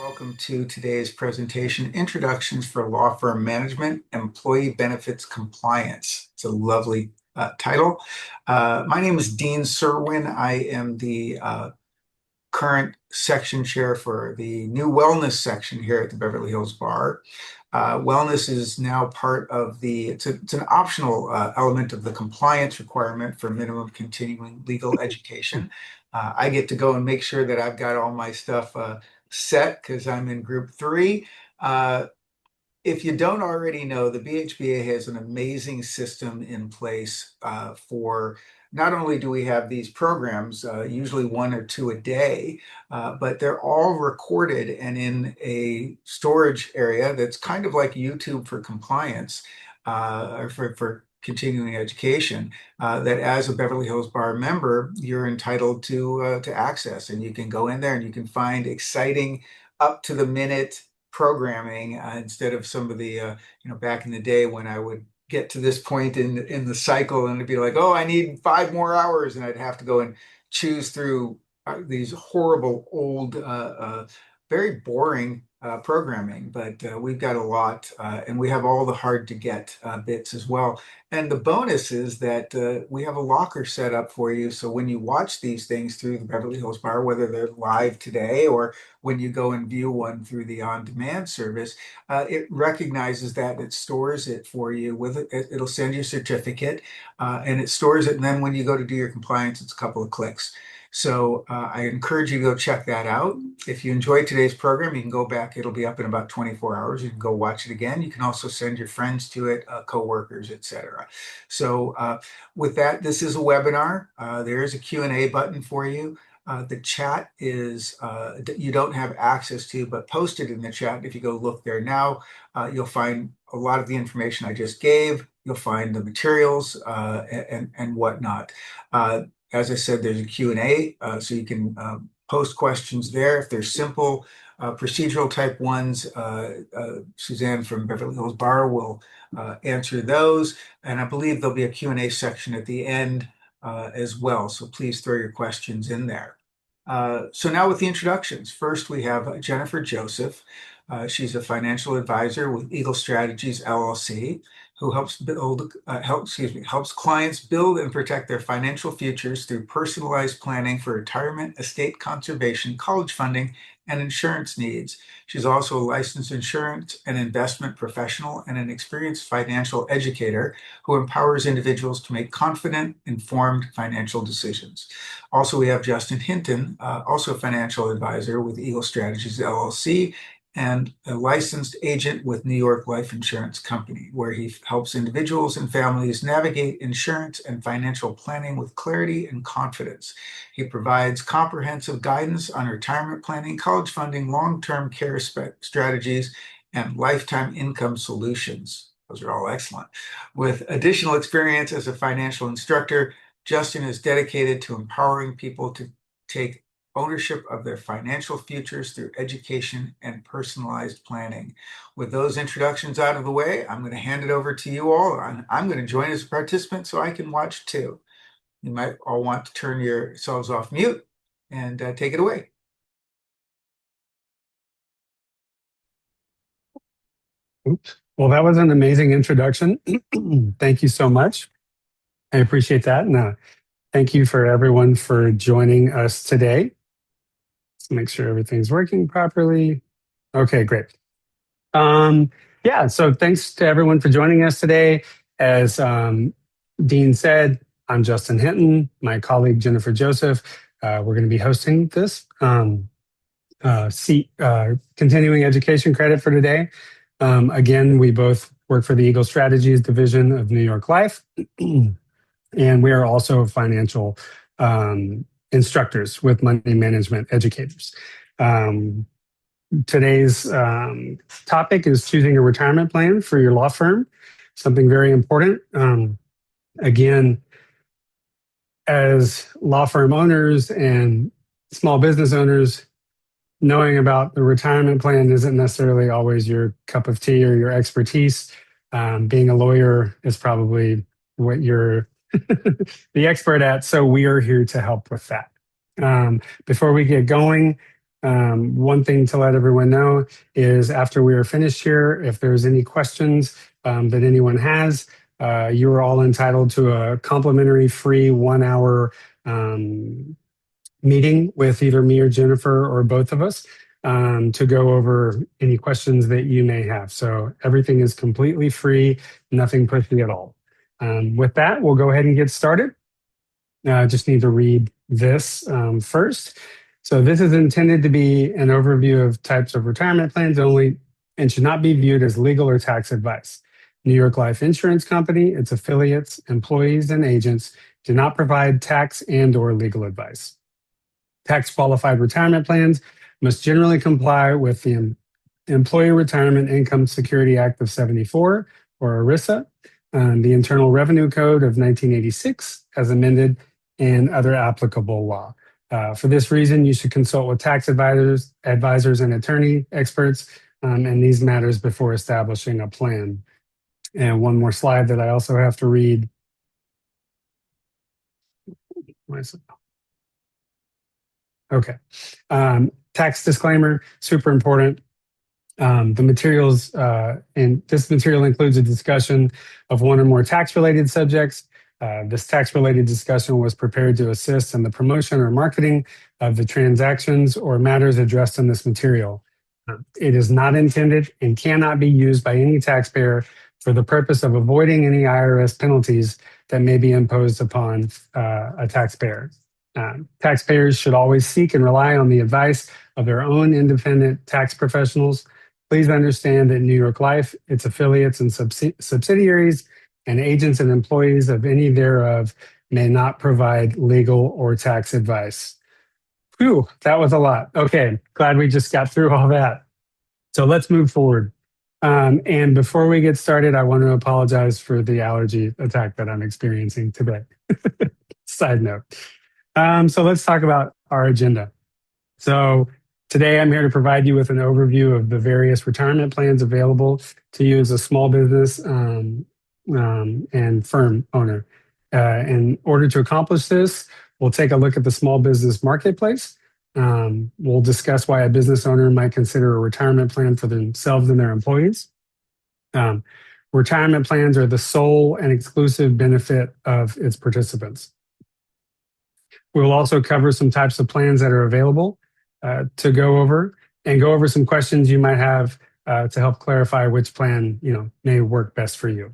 welcome to today's presentation, Introductions for Law Firm Management, Employee Benefits Compliance. It's a lovely title. My name is Dean Serwin. I am the current section chair for the new wellness section here at the Beverly Hills Bar. Wellness is now part of it's an optional element of the compliance requirement for minimum continuing legal education. I get to go and make sure that I've got all my stuff set because I'm in group 3. If you don't already know, the BHBA has an amazing system in place for not only do we have these programs, usually 1 or 2 a day, but they're all recorded and in a storage area that's kind of like YouTube for compliance or for continuing education, that as a Beverly Hills Bar member, you're entitled to access. And you can go in there and you can find exciting, up-to-the-minute programming instead of some of the back in the day when I would get to this point in the cycle and it'd be like, oh, I need 5 more hours, and I'd have to go and choose through these horrible old very boring programming. But we've got a lot and we have all the hard to get bits as well. And the bonus is that we have a locker set up for you, so when you watch these things through the Beverly Hills Bar, whether they're live today or when you go and view one through the on-demand service, it recognizes that, it stores it for you with it. It'll send you a certificate and it stores it. And then when you go to do your compliance, it's a couple of clicks. So I encourage you to go check that out. If you enjoyed today's program, you can go back. It'll be up in about 24 hours. You can go watch it again. You can also send your friends to it, coworkers, etc. So with that, this is a webinar. There is a Q&A button for you. The chat is you don't have access to, but posted in the chat. If you go look there now, you'll find a lot of the information I just gave. You'll find the materials and whatnot. As I said, there's a Q&A, so you can post questions there. If they're simple procedural type ones, Suzanne from Beverly Hills Bar will answer those. And I believe there'll be a Q&A section at the end as well. So please throw your questions in there. So now with the introductions. First, we have Jennifer Joseph. She's a financial advisor with Eagle Strategies, LLC, who helps clients build and protect their financial futures through personalized planning for retirement, estate conservation, college funding, and insurance needs. She's also a licensed insurance and investment professional and an experienced financial educator who empowers individuals to make confident, informed financial decisions. Also, we have Justin Hinton, also a financial advisor with Eagle Strategies, LLC, and a licensed agent with New York Life Insurance Company, where he helps individuals and families navigate insurance and financial planning with clarity and confidence. He provides comprehensive guidance on retirement planning, college funding, long-term care strategies, and lifetime income solutions. Those are all excellent. With additional experience as a financial instructor, Justin is dedicated to empowering people to take ownership of their financial futures through education and personalized planning. With those introductions out of the way, I'm going to hand it over to you all. I'm going to join as a participant so I can watch too. You might all want to turn yourselves off mute and take it away. Oops. Well, that was an amazing introduction. Thank you so much. I appreciate that. And thank you for everyone for joining us today. Let's make sure everything's working properly. Okay, great. Yeah, so thanks to everyone for joining us today. As Dean said, I'm Justin Hinton, my colleague Jennifer Joseph. We're going to be hosting this continuing education credit for today. Again, we both work for the Eagle Strategies division of New York Life, and we are also financial instructors with money management educators. Today's topic is choosing a retirement plan for your law firm, something very important. Again, as law firm owners and small business owners, knowing about the retirement plan isn't necessarily always your cup of tea or your expertise. Being a lawyer is probably what you're the expert at, so we are here to help with that. Before we get going, One thing to let everyone know is after we are finished here, if there's any questions that anyone has, you are all entitled to a complimentary free 1 hour meeting with either me or Jennifer or both of us to go over any questions that you may have. So everything is completely free, nothing pushy at all. With that, we'll go ahead and get started. I just need to read this first. So this is intended to be an overview of types of retirement plans only and should not be viewed as legal or tax advice. New York Life Insurance Company, its affiliates, employees, and agents do not provide tax and/or legal advice. Tax qualified retirement plans must generally comply with the Employee Retirement Income Security Act of '74, or ERISA, the Internal Revenue Code of 1986, as amended, and other applicable law. For this reason, you should consult with tax advisors and attorney experts in these matters before establishing a plan. And one more slide that I also have to read. Okay. Tax disclaimer, super important. The materials, and this material includes a discussion of one or more tax-related subjects. This tax-related discussion was prepared to assist in the promotion or marketing of the transactions or matters addressed in this material. It is not intended and cannot be used by any taxpayer for the purpose of avoiding any IRS penalties that may be imposed upon a taxpayer. Taxpayers should always seek and rely on the advice of their own independent tax professionals. Please understand that New York Life, its affiliates and subsidiaries, and agents and employees of any thereof may not provide legal or tax advice. Whew, that was a lot. Okay, glad we just got through all that. So let's move forward. And before we get started, I want to apologize for the allergy attack that I'm experiencing today. Side note. So let's talk about our agenda. So today I'm here to provide you with an overview of the various retirement plans available to you as a small business and firm owner. In order to accomplish this, we'll take a look at the small business marketplace. We'll discuss why a business owner might consider a retirement plan for themselves and their employees. Retirement plans are the sole and exclusive benefit of its participants. We'll also cover some types of plans that are available to go over some questions you might have to help clarify which plan may work best for you.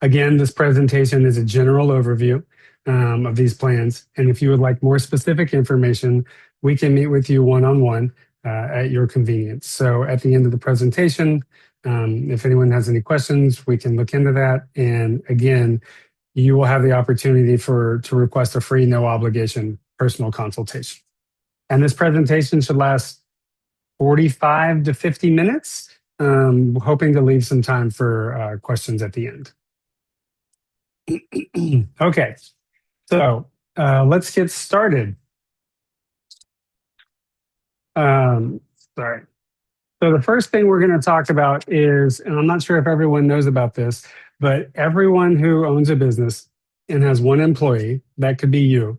Again, this presentation is a general overview of these plans, and if you would like more specific information, we can meet with you one-on-one at your convenience. So at the end of the presentation, if anyone has any questions, we can look into that. And again, you will have the opportunity to request a free, no obligation personal consultation. And this presentation should last 45 to 50 minutes, hoping to leave some time for questions at the end. Okay, so let's get started. Sorry. So the first thing we're going to talk about is, and I'm not sure if everyone knows about this, but everyone who owns a business and has one employee, that could be you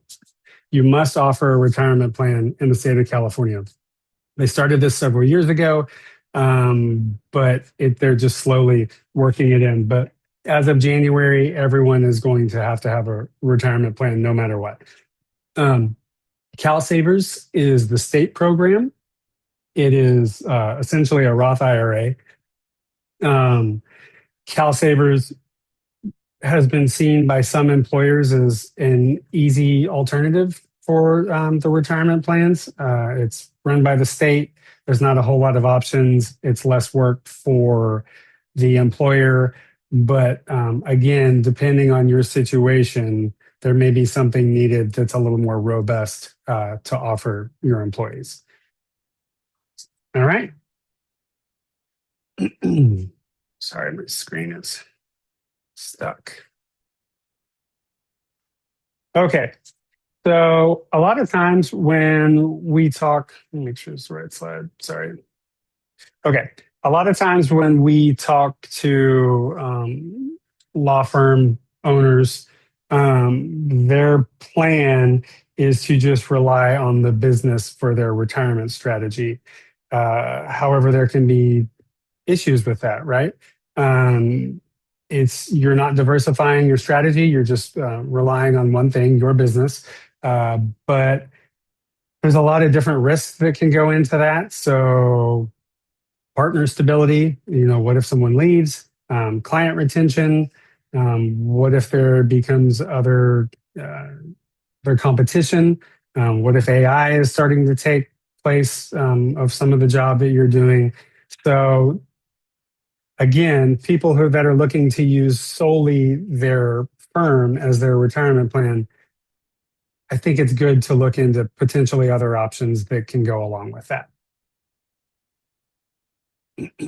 must offer a retirement plan in the state of California. They started this several years ago, but they're just slowly working it in. But as of January, everyone is going to have a retirement plan no matter what. CalSavers is the state program. It is essentially a Roth IRA. CalSavers has been seen by some employers as an easy alternative for the retirement plans. It's run by the state. There's not a whole lot of options. It's less work for the employer. But again, depending on your situation, there may be something needed that's a little more robust to offer your employees. All right. Sorry, my screen is stuck. Okay. So a lot of times when we talk, let me make sure it's the right slide. Sorry. Okay. A lot of times when we talk to law firm owners, their plan is to just rely on the business for their retirement strategy. However, there can be issues with that, right? You're not diversifying your strategy. You're just relying on one thing, your business. But there's a lot of different risks that can go into that. So partner stability, what if someone leaves? Client retention, what if there becomes their competition? What if AI is starting to take place of some of the job that you're doing? So again, people that are looking to use solely their firm as their retirement plan, I think it's good to look into potentially other options that can go along with that.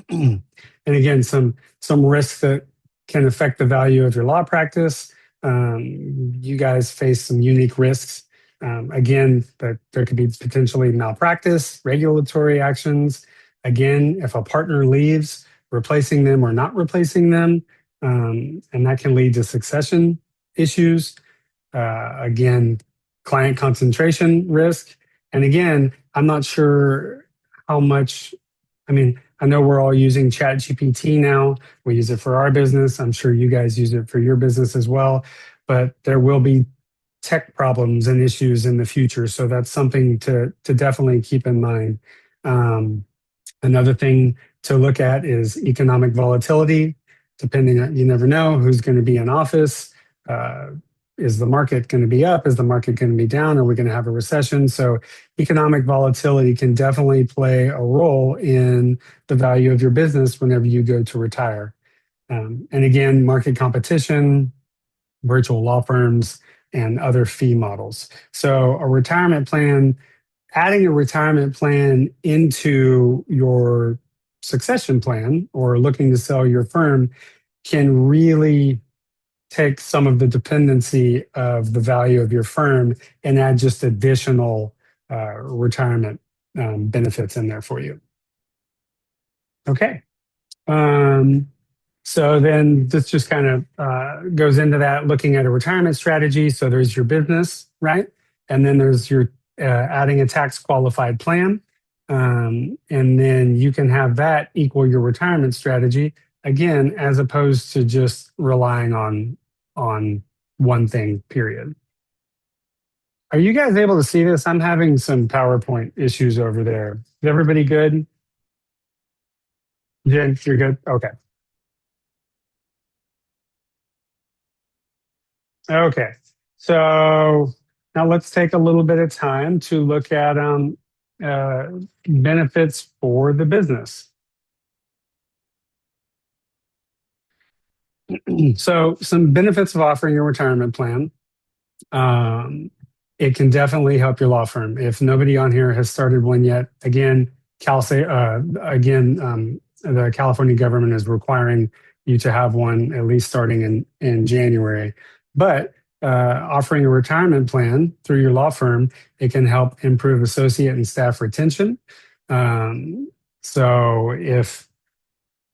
And again, some risks that can affect the value of your law practice. You guys face some unique risks. Again, that there could be potentially malpractice, regulatory actions. Again, if a partner leaves, replacing them or not replacing them, and that can lead to succession issues. Again, client concentration risk. And again, I'm not sure how much, I know we're all using ChatGPT now. We use it for our business. I'm sure you guys use it for your business as well, but there will be tech problems and issues in the future. So that's something to definitely keep in mind. Another thing to look at is economic volatility. Depending on, you never know who's going to be in office. Is the market going to be up? Is the market going to be down? Are we going to have a recession? So economic volatility can definitely play a role in the value of your business whenever you go to retire. And again, market competition, virtual law firms, and other fee models. So a retirement plan, adding a retirement plan into your succession plan or looking to sell your firm can really take some of the dependency of the value of your firm and add just additional retirement benefits in there for you. Okay. So then this just kind of goes into that, looking at a retirement strategy. So there's your business, right? And then there's your adding a tax qualified plan. And then you can have that equal your retirement strategy, again, as opposed to just relying on one thing, period. Are you guys able to see this? I'm having some PowerPoint issues over there. Is everybody good? Jen, you're good? Okay. Okay. So now let's take a little bit of time to look at benefits for the business. So some benefits of offering a retirement plan. It can definitely help your law firm. If nobody on here has started one yet, again, the California government is requiring you to have one at least starting in January. But offering a retirement plan through your law firm, it can help improve associate and staff retention. So if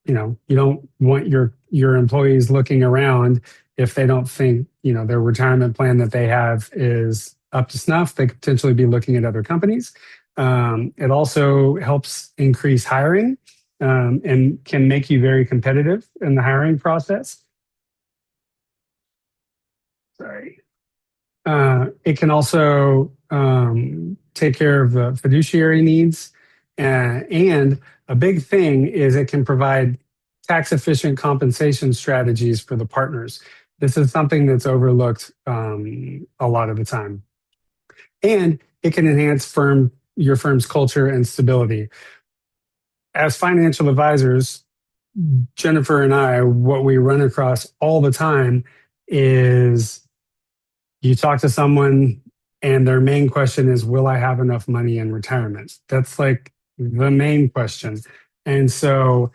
you don't want your employees looking around if they don't think their retirement plan that they have is up to snuff, they could potentially be looking at other companies. It also helps increase hiring and can make you very competitive in the hiring process. Sorry. It can also take care of the fiduciary needs. And a big thing is it can provide tax efficient compensation strategies for the partners. This is something that's overlooked a lot of the time. And it can enhance your firm's culture and stability. As financial advisors, Jennifer and I, what we run across all the time is you talk to someone and their main question is, will I have enough money in retirement? That's like the main question. And so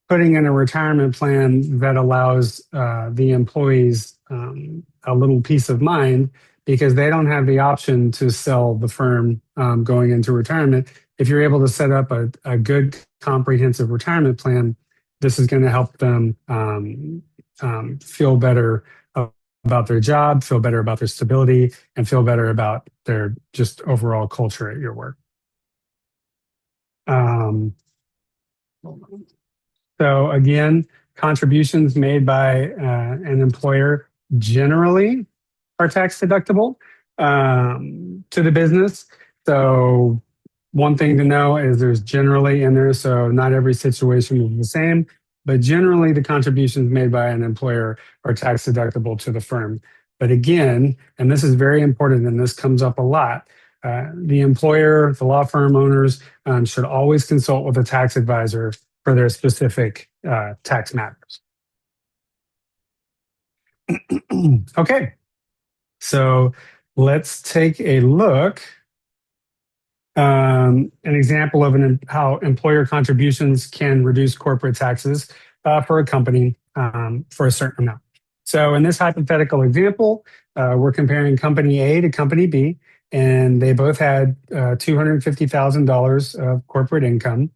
putting in a retirement plan that allows the employees a little peace of mind, because they don't have the option to sell the firm going into retirement. If you're able to set up a good comprehensive retirement plan, this is going to help them feel better about their job, feel better about their stability, and feel better about their just overall culture at your work. So again, contributions made by an employer generally are tax deductible to the business. So one thing to know is there's generally in there, so not every situation is the same, but generally the contributions made by an employer are tax deductible to the firm. But again, and this is very important and this comes up a lot, the employer, the law firm owners should always consult with a tax advisor for their specific tax matters. Okay, so let's take a look. An example of how employer contributions can reduce corporate taxes for a company for a certain amount. So in this hypothetical example, we're comparing company A to company B, and they both had $250,000 of corporate income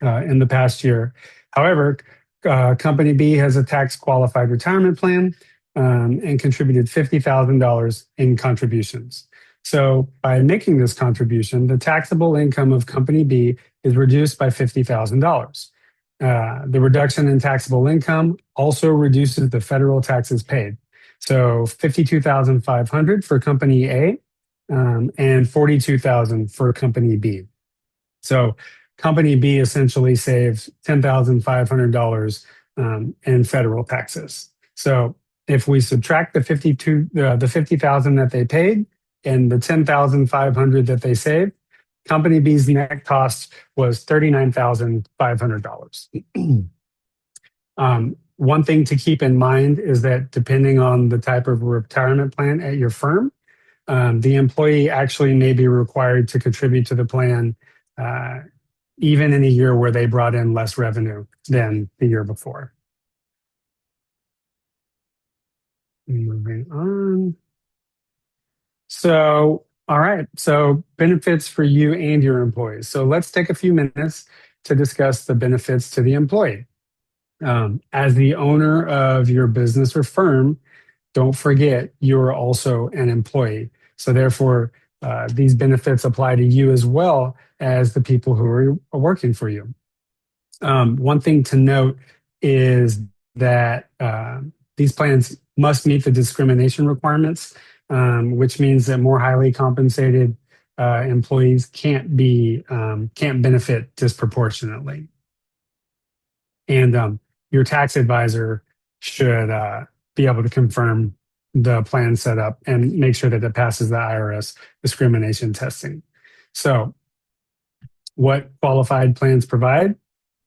in the past year. However, company B has a tax qualified retirement plan and contributed $50,000 in contributions. So by making this contribution, the taxable income of company B is reduced by $50,000. The reduction in taxable income also reduces the federal taxes paid. So $52,500 for company A and $42,000 for company B. So company B essentially saves $10,500 in federal taxes. So if we subtract the $50,000 that they paid and the $10,500 that they saved, company B's net cost was $39,500. One thing to keep in mind is that depending on the type of retirement plan at your firm, the employee actually may be required to contribute to the plan even in a year where they brought in less revenue than the year before. Moving on. So, all right. So benefits for you and your employees. So let's take a few minutes to discuss the benefits to the employee. As the owner of your business or firm, don't forget you're also an employee. So therefore, these benefits apply to you as well as the people who are working for you. One thing to note is that these plans must meet the discrimination requirements, which means that more highly compensated employees can't benefit disproportionately. And your tax advisor should be able to confirm the plan setup and make sure that it passes the IRS discrimination testing. So what qualified plans provide?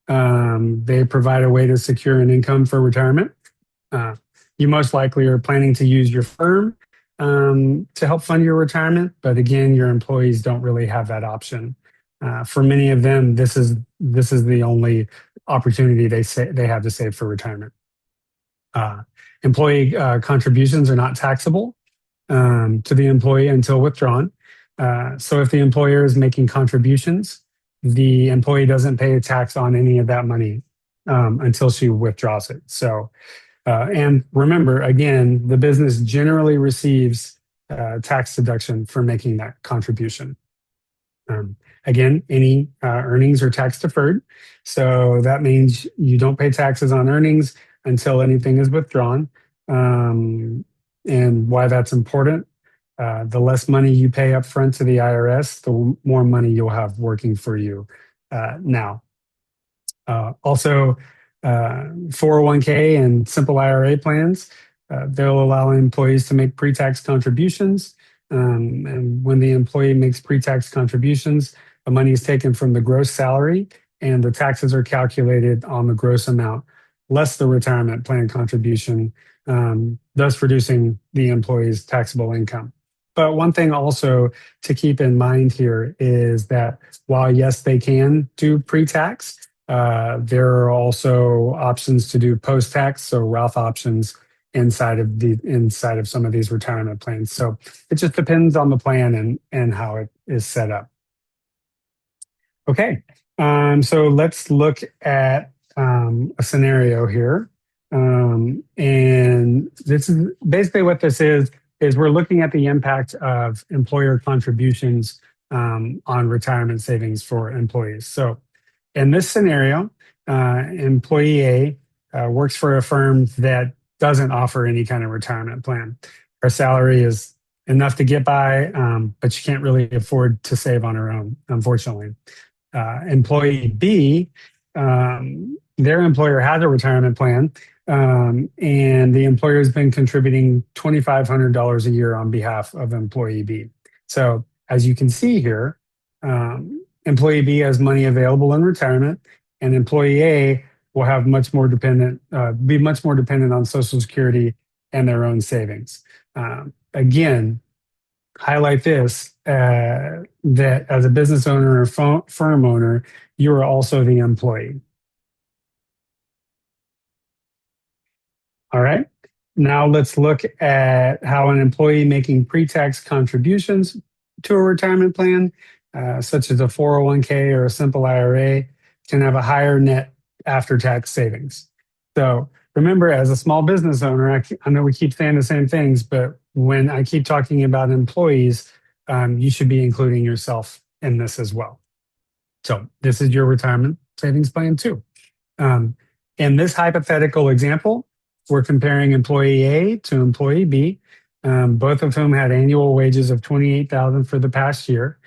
They provide a way to secure an income for retirement. You most likely are planning to use your firm to help fund your retirement, but again, your employees don't really have that option. For many of them, this is the only opportunity they have to save for retirement. Employee contributions are not taxable to the employee until withdrawn. So if the employer is making contributions, the employee doesn't pay a tax on any of that money until she withdraws it. So, and remember, again, the business generally receives tax deduction for making that contribution. Again, any earnings are tax deferred. So that means you don't pay taxes on earnings until anything is withdrawn. And why that's important, the less money you pay up front to the IRS, the more money you'll have working for you now. Also, 401k and simple IRA plans, they'll allow employees to make pre-tax contributions. And when the employee makes pre-tax contributions, the money is taken from the gross salary and the taxes are calculated on the gross amount, less the retirement plan contribution, thus reducing the employee's taxable income. But one thing also to keep in mind here is that while, yes, they can do pre-tax, there are also options to do post-tax, so Roth options inside of some of these retirement plans. So it just depends on the plan and how it is set up. Okay, so let's look at a scenario here. And this is basically what this is we're looking at the impact of employer contributions on retirement savings for employees. So in this scenario, employee A works for a firm that doesn't offer any kind of retirement plan. Her salary is enough to get by, but she can't really afford to save on her own, unfortunately. Employee B, their employer has a retirement plan, and the employer has been contributing $2,500 a year on behalf of employee B. So as you can see here, employee B has money available in retirement, and employee A will have be much more dependent on Social Security and their own savings. Again, highlight this that as a business owner or firm owner, you are also the employee. All right. Now let's look at how an employee making pre-tax contributions to a retirement plan, such as a 401k or a simple IRA, can have a higher net after-tax savings. So remember, as a small business owner, I know we keep saying the same things, but when I keep talking about employees, you should be including yourself in this as well. So this is your retirement savings plan too. In this hypothetical example, we're comparing employee A to employee B, both of whom had annual wages of $28,000 for the past year.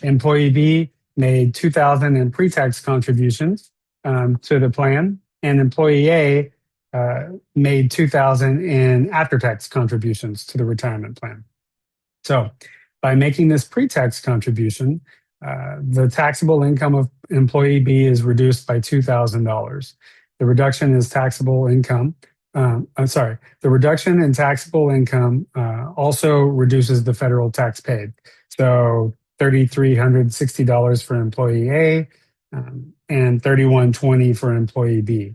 Employee B made $2,000 in pre-tax contributions to the plan, and employee A made $2,000 in after-tax contributions to the retirement plan. So by making this pre-tax contribution, the taxable income of employee B is reduced by $2,000. The reduction is taxable income. The reduction in taxable income also reduces the federal tax paid. So $3,360 for employee A and $3,120 for employee B.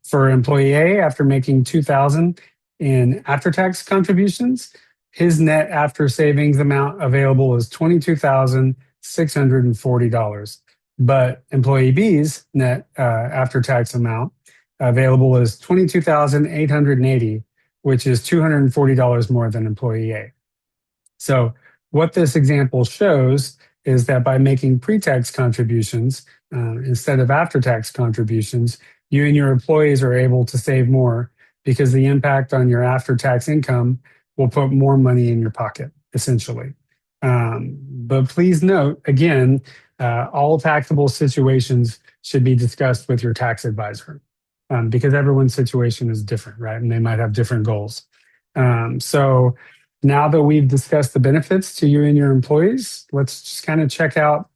For employee A, after making $2,000 in after-tax contributions, his net after savings amount available is $22,640. But employee B's net after-tax amount available is $22,880, which is $240 more than employee A. So what this example shows is that by making pre-tax contributions instead of after-tax contributions, you and your employees are able to save more because the impact on your after-tax income will put more money in your pocket, essentially. But please note, again, all taxable situations should be discussed with your tax advisor because everyone's situation is different, right? And they might have different goals. So now that we've discussed the benefits to you and your employees, let's just kind of check out,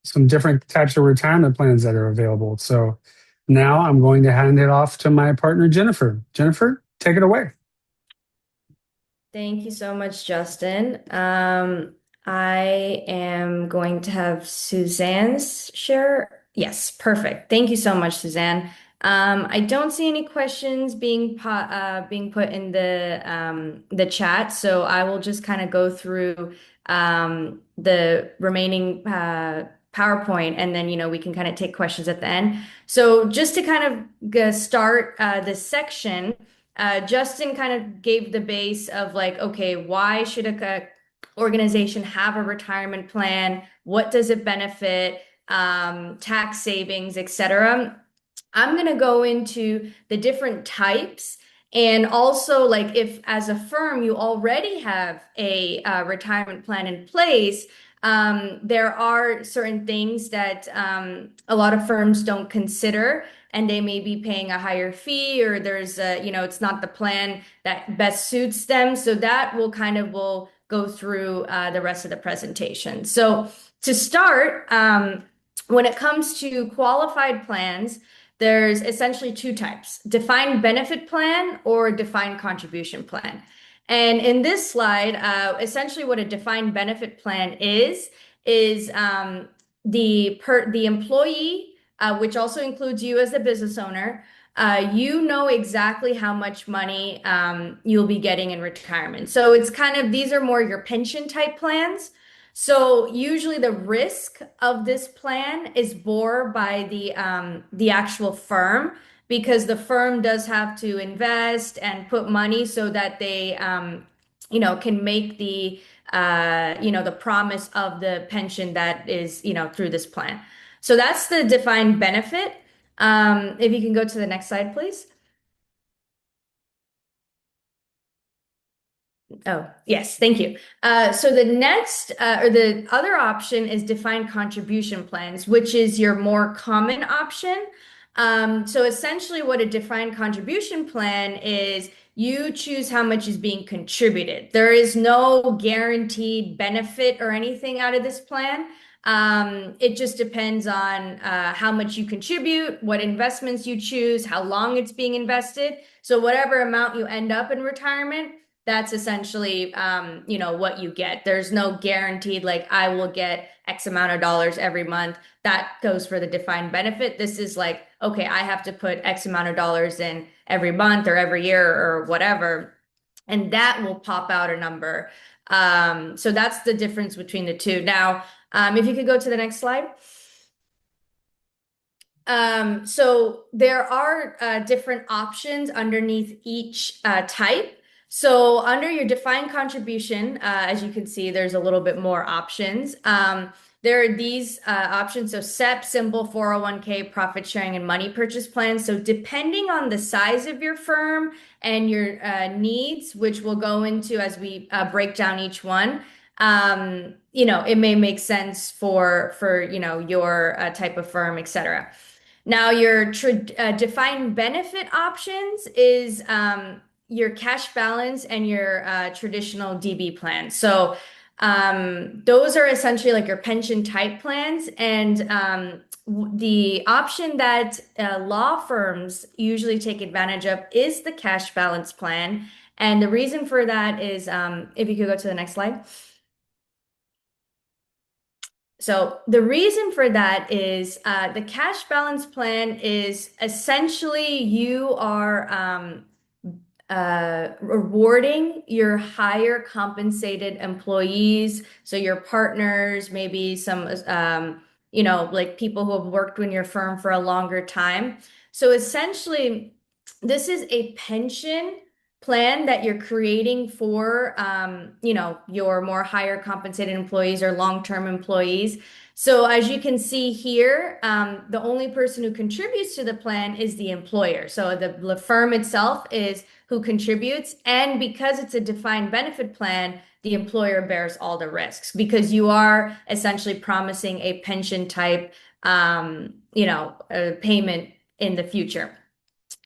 some different types of retirement plans that are available. So now I'm going to hand it off to my partner, Jennifer. Jennifer, take it away. Thank you so much, Justin. I am going to have Suzanne's share. Yes, perfect. Thank you so much, Suzanne. I don't see any questions being put in the chat, so I will just kind of go through the remaining PowerPoint, and then we can kind of take questions at the end. So just to kind of start this section. Justin kind of gave the base of like, okay, why should a organization have a retirement plan? What does it benefit? Tax savings, etc. I'm going to go into the different types, and also like if as a firm you already have a retirement plan in place, there are certain things that a lot of firms don't consider, and they may be paying a higher fee, or there's it's not the plan that best suits them. So that will go through the rest of the presentation. So to start, when it comes to qualified plans, there's essentially two types: defined benefit plan or defined contribution plan. And in this slide, essentially what a defined benefit plan is the employee, which also includes you as a business owner, you know exactly how much money you'll be getting in retirement. So it's these are more your pension type plans. So usually the risk of this plan is borne by the actual firm, because the firm does have to invest and put money so that they, can make the promise of the pension that is, through this plan. So that's the defined benefit. If you can go to the next slide, please. Oh, yes, thank you. So the next or the other option is defined contribution plans, which is your more common option. So essentially, what a defined contribution plan is, you choose how much is being contributed. There is no guaranteed benefit or anything out of this plan. It just depends on how much you contribute, what investments you choose, how long it's being invested. So whatever amount you end up in retirement, that's essentially what you get. There's no guaranteed like I will get X amount of dollars every month. That goes for the defined benefit. This is like, okay, I have to put X amount of dollars in every month or every year or whatever, and that will pop out a number. So that's the difference between the two. Now, if you could go to the next slide. So there are different options underneath each type. So under your defined contribution, as you can see, there's a little bit more options. There are these options. So SEP, simple 401k, profit sharing, and money purchase plans. So depending on the size of your firm and your needs, which we'll go into as we break down each one, it may make sense for your type of firm, et cetera. Now, your defined benefit options is your cash balance and your traditional DB plan. So those are essentially like your pension type plans. And the option that law firms usually take advantage of is the cash balance plan. And the reason for that is, if you could go to the next slide. So the reason for that is the cash balance plan is essentially you are rewarding your higher compensated employees. So your partners, maybe some, like people who have worked in your firm for a longer time. So essentially, this is a pension plan that you're creating for, your more higher compensated employees or long-term employees. So as you can see here, the only person who contributes to the plan is the employer. So the firm itself is who contributes. And because it's a defined benefit plan, the employer bears all the risks because you are essentially promising a pension type, payment in the future.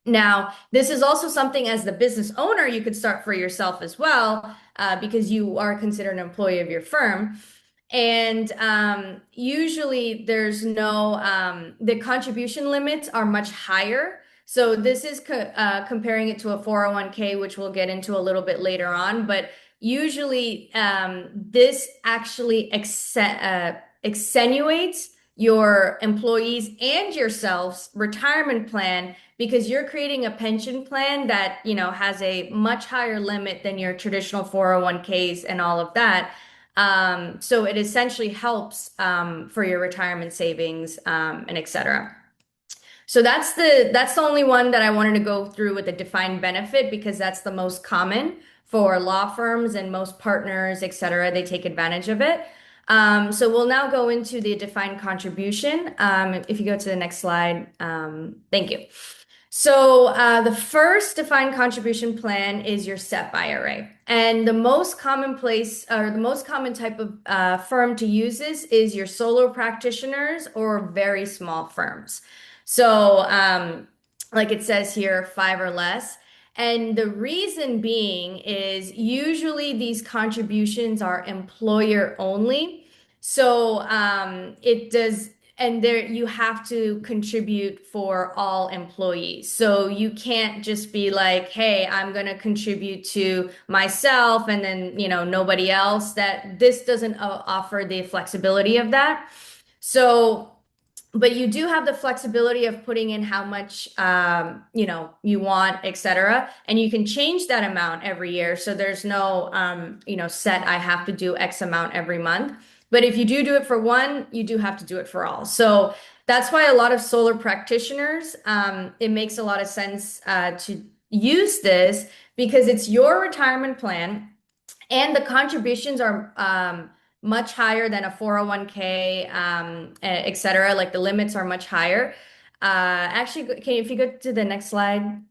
Now, this is also something as the business owner you could start for yourself as well, because you are considered an employee of your firm. And usually there's no, the contribution limits are much higher. So this is comparing it to a 401k, which we'll get into a little bit later on. But usually this actually extenuates your employees and yourself's retirement plan because you're creating a pension plan that, has a much higher limit than your traditional 401ks and all of that. So it essentially helps for your retirement savings and et cetera. So that's the only one that I wanted to go through with the defined benefit because that's the most common for law firms and most partners, et cetera. They take advantage of it. So we'll now go into the defined contribution. If you go to the next slide, thank you. So the first defined contribution plan is your SEP IRA. And the most common place or the most common type of firm to use this is your solo practitioners or very small firms. So like it says here, 5 or less. And the reason being is usually these contributions are employer only. So it does, and there you have to contribute for all employees. So you can't just be like, hey, I'm going to contribute to myself and then, nobody else. That this doesn't offer the flexibility of that. So but you do have the flexibility of putting in how much you want, et cetera, and you can change that amount every year. So there's no set I have to do X amount every month. But if you do it for one, you do have to do it for all. So that's why a lot of solar practitioners, it makes a lot of sense to use this because it's your retirement plan and the contributions are much higher than a 401k, et cetera. Like the limits are much higher. Actually, if you go to the next slide,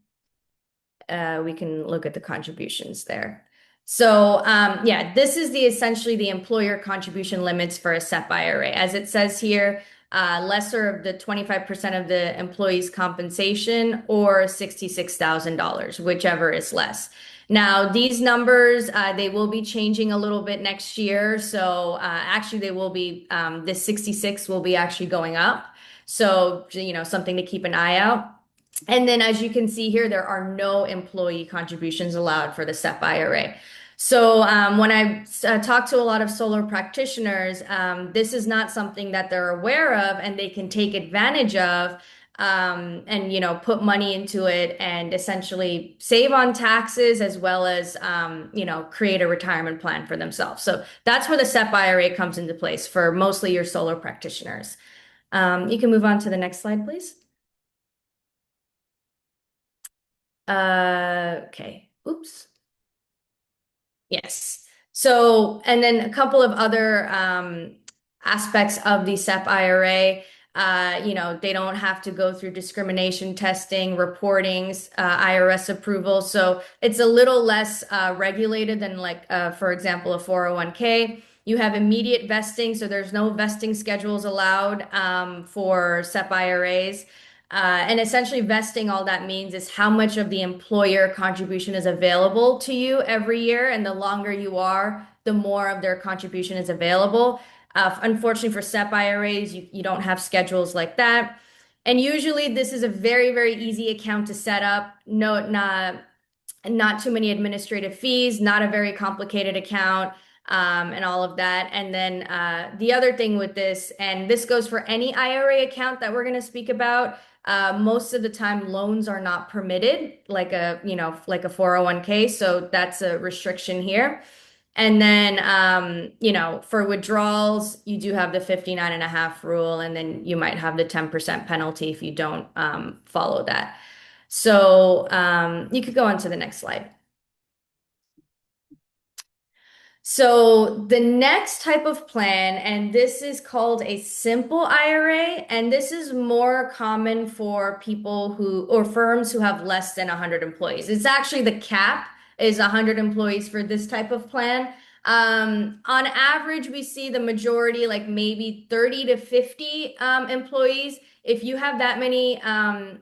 we can look at the contributions there. So yeah, this is essentially the employer contribution limits for a SEP IRA. As it says here, lesser of the 25% of the employee's compensation or $66,000, whichever is less. Now, these numbers, they will be changing a little bit next year. So actually they will be, the 66 will be actually going up. So, something to keep an eye out. And then as you can see here, there are no employee contributions allowed for the SEP IRA. So when I talk to a lot of solar practitioners, this is not something that they're aware of and they can take advantage of, and put money into it and essentially save on taxes as well as create a retirement plan for themselves. So that's where the SEP IRA comes into place for mostly your solar practitioners. You can move on to the next slide, please. Okay. Oops. Yes. So, and then a couple of other aspects of the SEP IRA. They don't have to go through discrimination testing, reportings, IRS approval. So it's a little less regulated than for example, a 401k. You have immediate vesting, so there's no vesting schedules allowed for SEP IRAs. And essentially vesting, all that means is how much of the employer contribution is available to you every year. And the longer you are, the more of their contribution is available. Unfortunately for SEP IRAs, you don't have schedules like that. And usually this is a very, very easy account to set up. No, not too many administrative fees, not a very complicated account. And all of that. And then the other thing with this, and this goes for any IRA account that we're going to speak about, most of the time loans are not permitted, like a 401k. So that's a restriction here. And then, for withdrawals, you do have the 59.5 rule, and then you might have the 10% penalty if you don't follow that. So you could go on to the next slide. So the next type of plan, and this is called a simple IRA, and this is more common for people or firms who have less than 100 employees. It's actually the cap is 100 employees for this type of plan. On average, we see the majority, like maybe 30 to 50 employees. If you have that many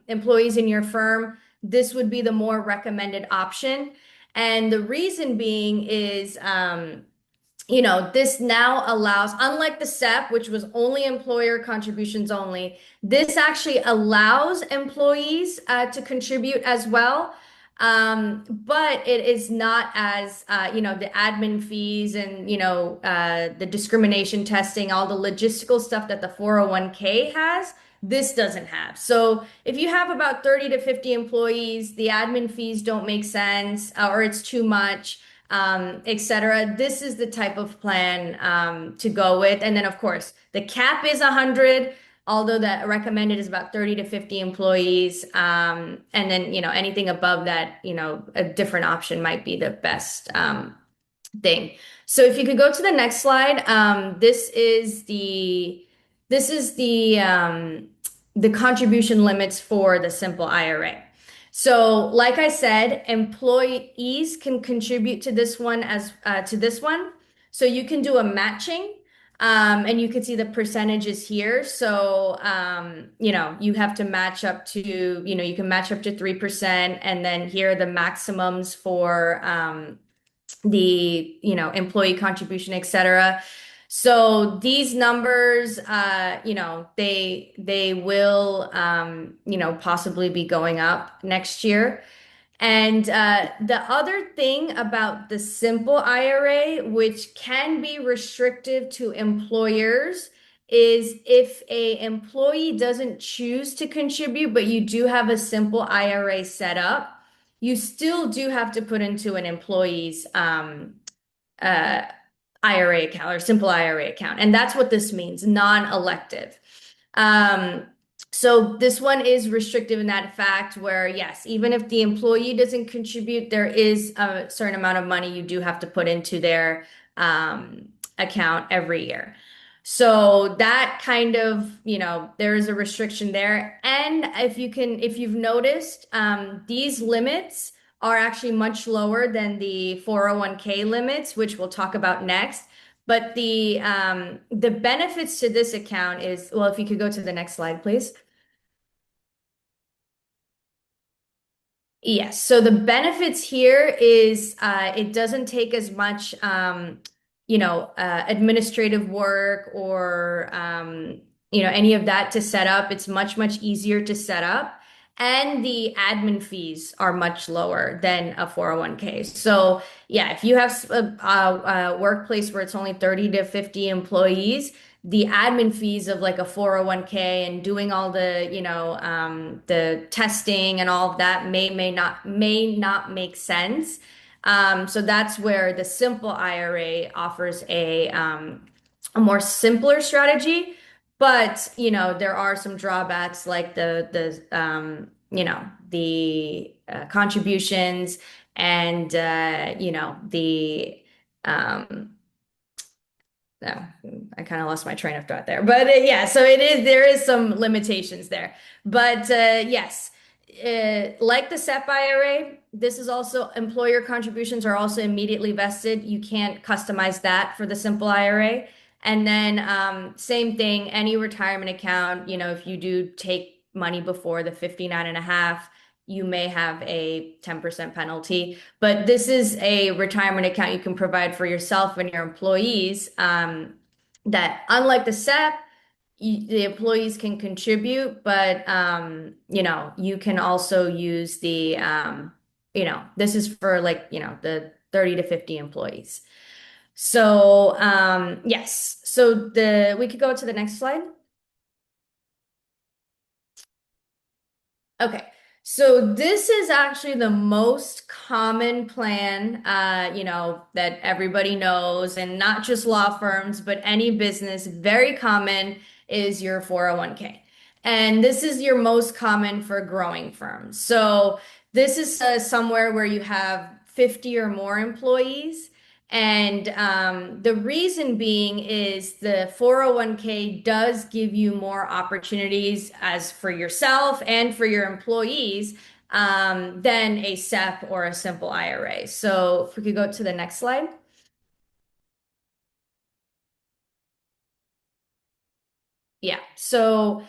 employees in your firm, this would be the more recommended option. And the reason being is, this now allows, unlike the SEP, which was only employer contributions only, this actually allows employees to contribute as well. But it is not as, the admin fees and, the discrimination testing, all the logistical stuff that the 401k has. This doesn't have. So if you have about 30 to 50 employees, the admin fees don't make sense or it's too much, etc. This is the type of plan to go with. And then, of course, the cap is 100, although the recommended is about 30 to 50 employees. And then, anything above that, a different option might be the best thing. So if you could go to the next slide, this is the contribution limits for the simple IRA. So, like I said, employees can contribute to this one So you can do a matching, and you can see the percentages here. So, you have to match up to, you can match up to 3%, and then here are the maximums for the employee contribution, etc. So these numbers, they will, possibly be going up next year. And the other thing about the simple IRA, which can be restrictive to employers, is if an employee doesn't choose to contribute, but you do have a simple IRA set up, you still do have to put into an employee's IRA account or simple IRA account. And that's what this means, non-elective. So this one is restrictive in that fact where, yes, even if the employee doesn't contribute, there is a certain amount of money you do have to put into their account every year. So that kind of, there is a restriction there. And if you've noticed, these limits are actually much lower than the 401k limits, which we'll talk about next. But the benefits to this account is, well, if you could go to the next slide, please. Yes. So the benefits here is it doesn't take as much, administrative work or, any of that to set up. It's much, much easier to set up. And the admin fees are much lower than a 401k. So yeah, if you have a workplace where it's only 30 to 50 employees, the admin fees of like a 401k and doing all the, the testing and all of that may not make sense. So that's where the simple IRA offers a more simpler strategy. But, there are some drawbacks like the contributions and, the, no, I kind of lost my train of thought there. But yeah, so there is some limitations there. But yes, like the SEP IRA, this is also employer contributions are also immediately vested. You can't customize that for the simple IRA. And then same thing, any retirement account, if you do take money before the 59 and a half, you may have a 10% penalty. But this is a retirement account you can provide for yourself and your employees that, unlike the SEP, the employees can contribute, but you can also use this is for the 30 to 50 employees. So yes, so we could go to the next slide. Okay, so this is actually the most common plan, that everybody knows, and not just law firms, but any business, very common is your 401k. And this is your most common for growing firms. So this is somewhere where you have 50 or more employees. And the reason being is the 401k does give you more opportunities as for yourself and for your employees than a SEP or a simple IRA. So if we could go to the next slide. Yeah, so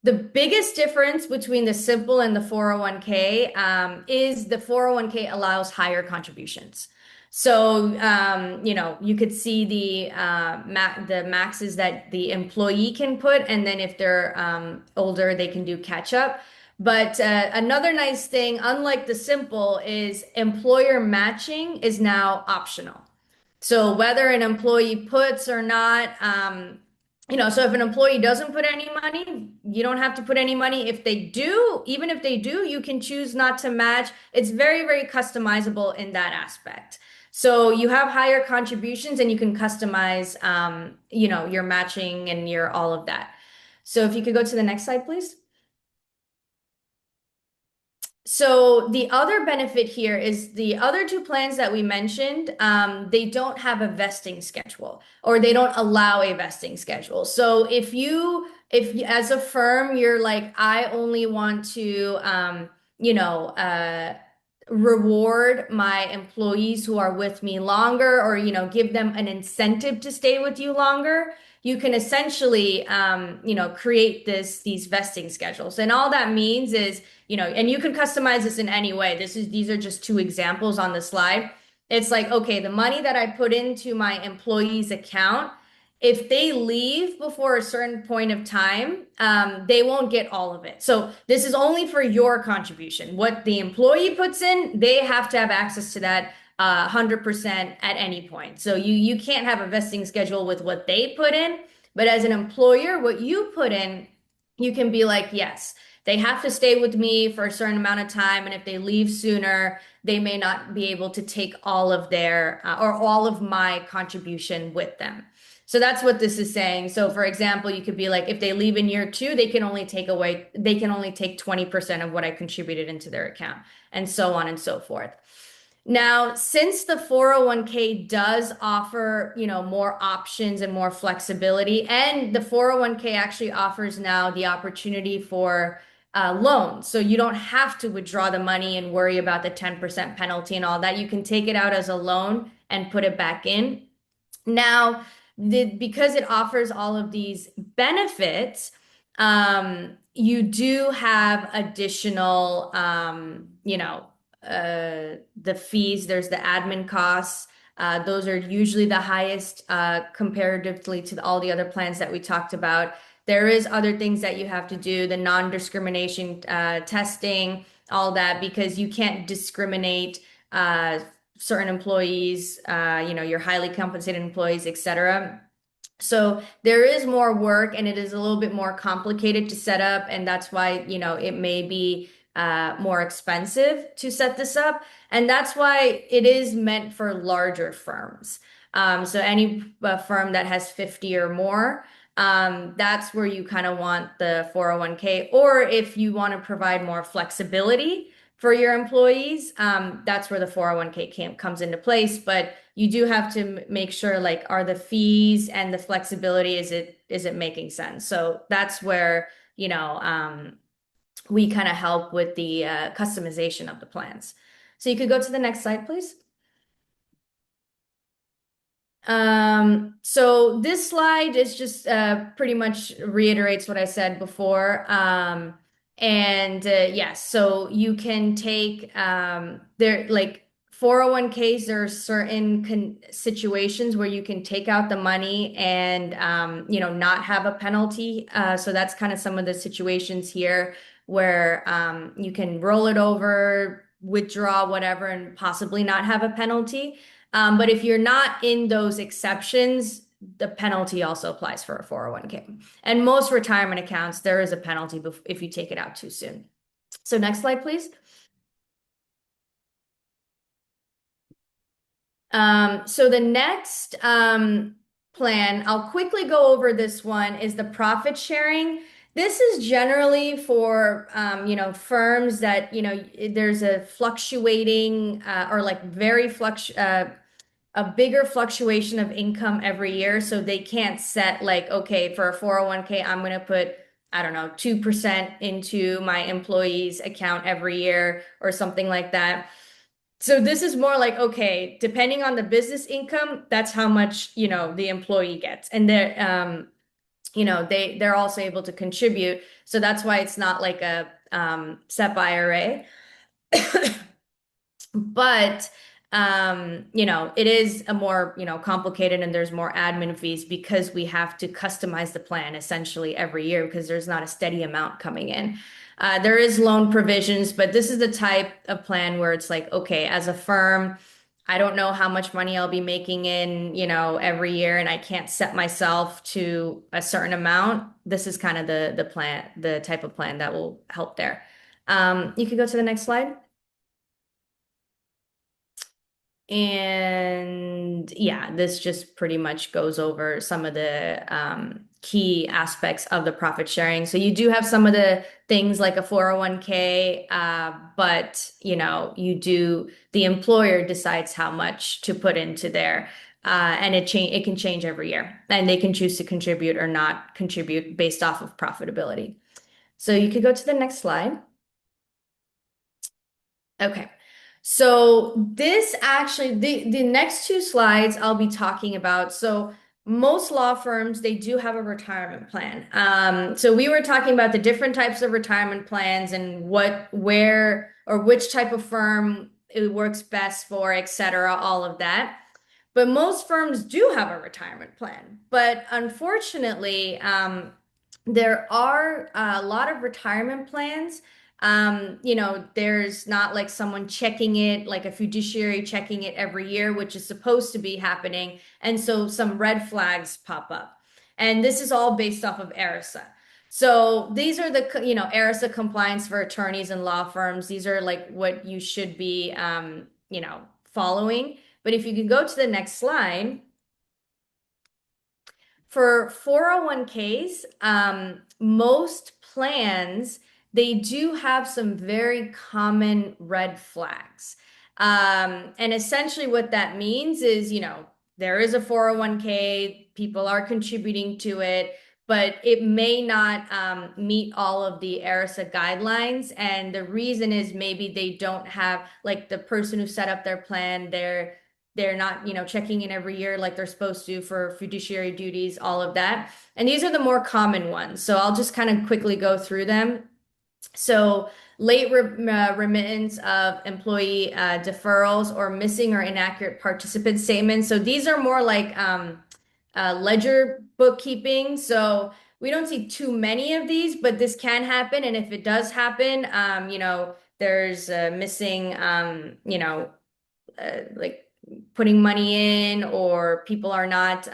the biggest difference between the simple and the 401k is the 401k allows higher contributions. So, you could see the maxes that the employee can put, and then if they're older, they can do catch up. But another nice thing, unlike the simple, is employer matching is now optional. So whether an employee puts or not, so if an employee doesn't put any money, you don't have to put any money. If they do, even if they do, you can choose not to match. It's very, very customizable in that aspect. So you have higher contributions and you can customize, your matching and your all of that. So if you could go to the next slide, please. So the other benefit here is the other two plans that we mentioned, they don't have a vesting schedule or they don't allow a vesting schedule. So if as a firm, you're like, I only want to, reward my employees who are with me longer or, give them an incentive to stay with you longer, you can essentially, create these vesting schedules. And all that means is, and you can customize this in any way. These are just two examples on the slide. It's like, okay, the money that I put into my employee's account, if they leave before a certain point of time, they won't get all of it. So this is only for your contribution. What the employee puts in, they have to have access to that 100% at any point. So you can't have a vesting schedule with what they put in, but as an employer, what you put in, you can be like, yes, they have to stay with me for a certain amount of time, and if they leave sooner, they may not be able to take all of their or all of my contribution with them. So that's what this is saying. So for example, you could be like, if they leave in year 2, they can only take 20% of what I contributed into their account, and so on and so forth. Now, since the 401k does offer, more options and more flexibility, and the 401k actually offers now the opportunity for loans. So you don't have to withdraw the money and worry about the 10% penalty and all that. You can take it out as a loan and put it back in. Now, because it offers all of these benefits, you do have additional, the fees. There's the admin costs. Those are usually the highest comparatively to all the other plans that we talked about. There is other things that you have to do, the non-discrimination testing, all that, because you can't discriminate certain employees, your highly compensated employees, etc. So there is more work, and it is a little bit more complicated to set up, and that's why, it may be more expensive to set this up. And that's why it is meant for larger firms. So any firm that has 50 or more, that's where you kind of want the 401k. Or if you want to provide more flexibility for your employees, that's where the 401k comes into place. But you do have to make sure, like, are the fees and the flexibility, is it making sense? So that's where, we kind of help with the customization of the plans. So you could go to the next slide, please. So this slide is just pretty much reiterates what I said before. Yes, so you can take there, like 401ks, there are certain situations where you can take out the money and not have a penalty. So that's kind of some of the situations here where you can roll it over, withdraw, whatever, and possibly not have a penalty. But if you're not in those exceptions, the penalty also applies for a 401k. And most retirement accounts, there is a penalty if you take it out too soon. So next slide, please. So the next plan, I'll quickly go over this one, is the profit sharing. This is generally for firms that there's a fluctuating or like very a bigger fluctuation of income every year. So they can't set like, okay, for a 401k, I'm going to put, I don't know, 2% into my employee's account every year or something like that. So this is more like, okay, depending on the business income, that's how much, the employee gets. And they're, they're also able to contribute. So that's why it's not like a SEP IRA. But it is a more, complicated, and there's more admin fees because we have to customize the plan essentially every year because there's not a steady amount coming in. There is loan provisions, but this is the type of plan where it's like, okay, as a firm, I don't know how much money I'll be making in, every year, and I can't set myself to a certain amount. This is kind of the plan, the type of plan that will help there. You could go to the next slide. And yeah, this just pretty much goes over some of the key aspects of the profit sharing. So you do have some of the things like a 401k, but the employer decides how much to put into there. And it can change every year, and they can choose to contribute or not contribute based off of profitability. So you could go to the next slide. Okay. So this actually, the next two slides I'll be talking about. So most law firms, they do have a retirement plan. So we were talking about the different types of retirement plans and where, or which type of firm it works best for, etc., all of that. But most firms do have a retirement plan. But unfortunately, there are a lot of retirement plans. There's not like someone checking it, like a fiduciary checking it every year, which is supposed to be happening. And so some red flags pop up. And this is all based off of ERISA. So these are the, ERISA compliance for attorneys and law firms. These are like what you should be, following. But if you can go to the next slide. for 401ks, most plans, they do have some very common red flags. And essentially what that means is, there is a 401k, people are contributing to it, but it may not meet all of the ERISA guidelines. And the reason is maybe they don't have, like, the person who set up their plan, they're not, checking in every year like they're supposed to for fiduciary duties, all of that. And these are the more common ones. So I'll just kind of quickly go through them. So late remittance of employee deferrals or missing or inaccurate participant statements. So these are more like ledger bookkeeping. So we don't see too many of these, but this can happen. And if it does happen, there's missing, like putting money in, or people are not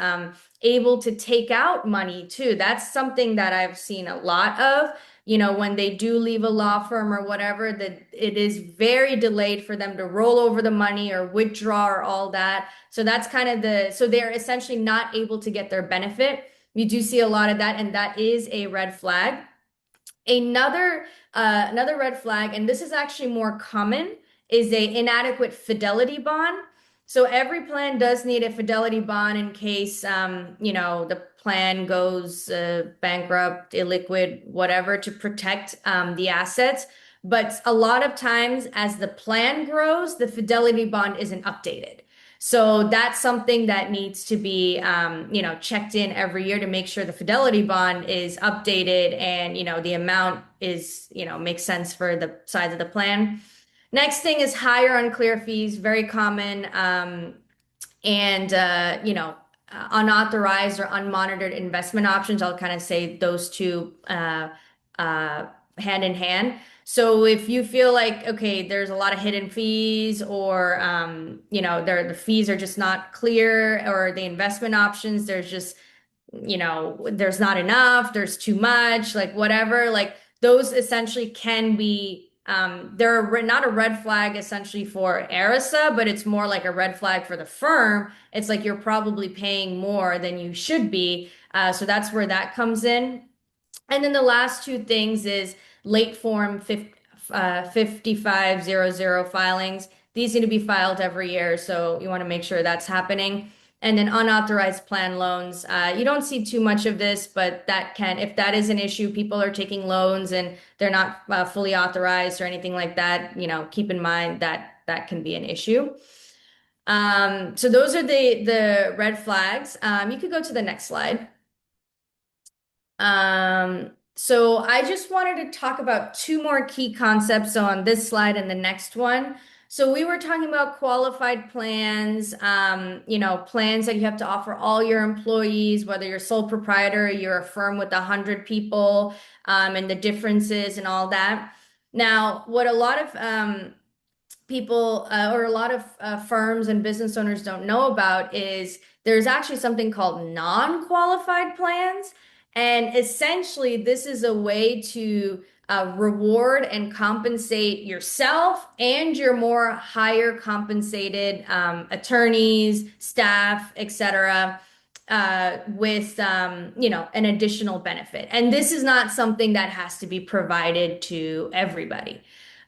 able to take out money too. That's something that I've seen a lot of. When they do leave a law firm or whatever, that it is very delayed for them to roll over the money or withdraw or all that. So that's kind of so they're essentially not able to get their benefit. You do see a lot of that, and that is a red flag. Another red flag, and this is actually more common, is a inadequate fidelity bond. So every plan does need a fidelity bond in case the plan goes bankrupt, illiquid, whatever, to protect the assets. But a lot of times as the plan grows, the fidelity bond isn't updated. So that's something that needs to be, checked in every year to make sure the fidelity bond is updated and, the amount is, makes sense for the size of the plan. Next thing is higher unclear fees, very common. Unauthorized or unmonitored investment options. I'll kind of say those two hand in hand. So if you feel like, okay, there's a lot of hidden fees, or the fees are just not clear, or the investment options, there's just, there's not enough, there's too much, like whatever, like those essentially can be they're not a red flag essentially for ERISA, but it's more like a red flag for the firm. It's like you're probably paying more than you should be. So that's where that comes in. And then the last two things is late form 5500 filings. These need to be filed every year, so you want to make sure that's happening. And then unauthorized plan loans. You don't see too much of this, but if that is an issue, people are taking loans and they're not fully authorized or anything like that, keep in mind that that can be an issue. So those are the red flags. You could go to the next slide. So I just wanted to talk about two more key concepts on this slide and the next one. So we were talking about qualified plans, plans that you have to offer all your employees, whether you're sole proprietor or you're a firm with 100 people, and the differences and all that. Now, what a lot of people or a lot of firms and business owners don't know about is there's actually something called non-qualified plans. And essentially, this is a way to reward and compensate yourself and your more higher compensated attorneys, staff, etc., with an additional benefit. And this is not something that has to be provided to everybody.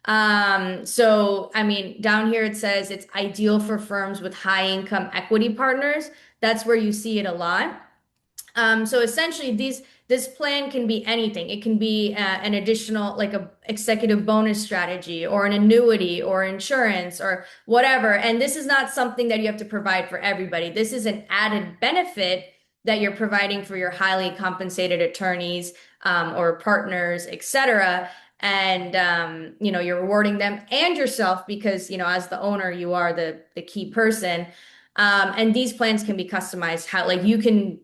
So I mean, down here it says it's ideal for firms with high income equity partners. That's where you see it a lot. So essentially this plan can be anything. It can be an additional, like a executive bonus strategy or an annuity or insurance or whatever. And this is not something that you have to provide for everybody. This is an added benefit that you're providing for your highly compensated attorneys or partners, etc. And you're rewarding them and yourself because as the owner, you are the key person. And these plans can be customized like you can